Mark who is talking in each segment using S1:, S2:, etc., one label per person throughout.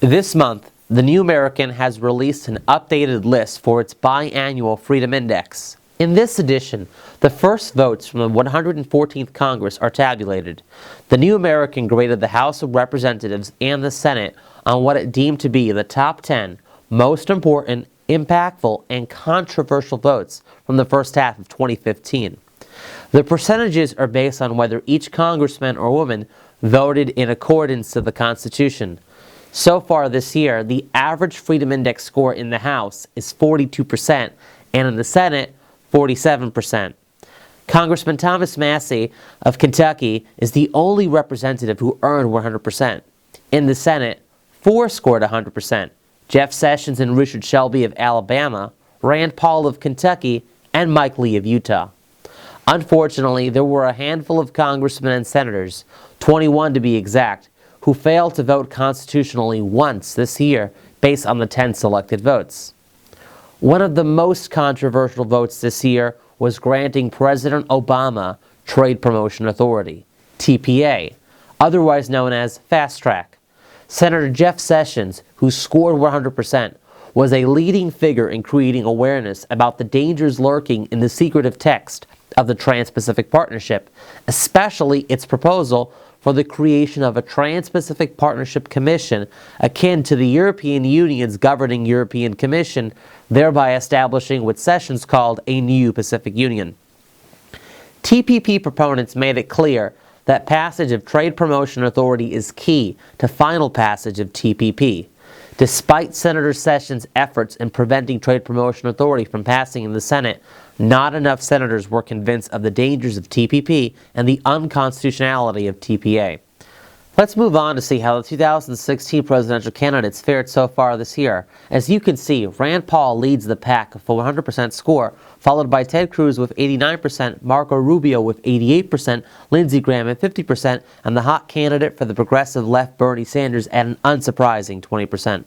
S1: This month, the New American has released an updated list for its biannual Freedom Index. In this edition, the first votes from the 114th Congress are tabulated. The New American graded the House of Representatives and the Senate on what it deemed to be the top 10 most important, impactful, and controversial votes from the first half of 2015. The percentages are based on whether each congressman or woman voted in accordance to the Constitution. So far this year, the average Freedom Index score in the House is 42%, and in the Senate, 47%. Congressman Thomas Massie of Kentucky is the only representative who earned 100%. In the Senate, 4 scored 100%. Jeff Sessions and Richard Shelby of Alabama, Rand Paul of Kentucky, and Mike Lee of Utah. Unfortunately, there were a handful of congressmen and senators, 21 to be exact, who failed to vote constitutionally once this year based on the 10 selected votes. One of the most controversial votes this year was granting President Obama Trade Promotion Authority, TPA, otherwise known as Fast Track. Senator Jeff Sessions, who scored 100%, was a leading figure in creating awareness about the dangers lurking in the secretive text of the Trans-Pacific Partnership, especially its proposal for the creation of a Trans-Pacific Partnership Commission akin to the European Union's governing European Commission, thereby establishing what Sessions called a new Pacific Union. TPP proponents made it clear that passage of Trade Promotion Authority is key to final passage of TPP. Despite Senator Sessions' efforts in preventing Trade Promotion Authority from passing in the Senate, not enough senators were convinced of the dangers of TPP and the unconstitutionality of TPA. Let's move on to see how the 2016 presidential candidates fared so far this year. As you can see, Rand Paul leads the pack with a 100% score, followed by Ted Cruz with 89%, Marco Rubio with 88%, Lindsey Graham at 50%, and the hot candidate for the progressive left Bernie Sanders at an unsurprising 20%.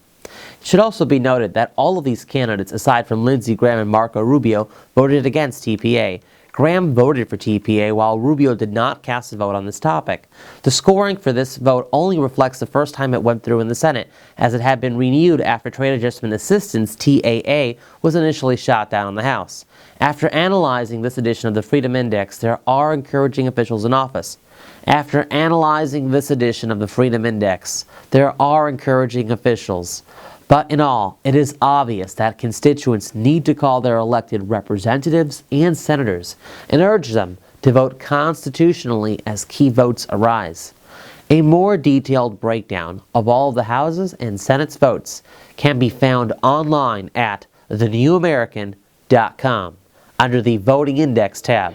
S1: It should also be noted that all of these candidates, aside from Lindsey Graham and Marco Rubio, voted against TPA. Graham voted for TPA, while Rubio did not cast a vote on this topic. The scoring for this vote only reflects the first time it went through in the Senate, as it had been renewed after Trade Adjustment Assistance, TAA, was initially shot down in the House. After analyzing this edition of the Freedom Index, there are encouraging officials in office. After analyzing this edition of the Freedom Index, there are encouraging officials. But in all, it is obvious that constituents need to call their elected representatives and senators and urge them to vote constitutionally as key votes arise. A more detailed breakdown of all of the House's and Senate's votes can be found online at thenewamerican.com under the Voting Index tab.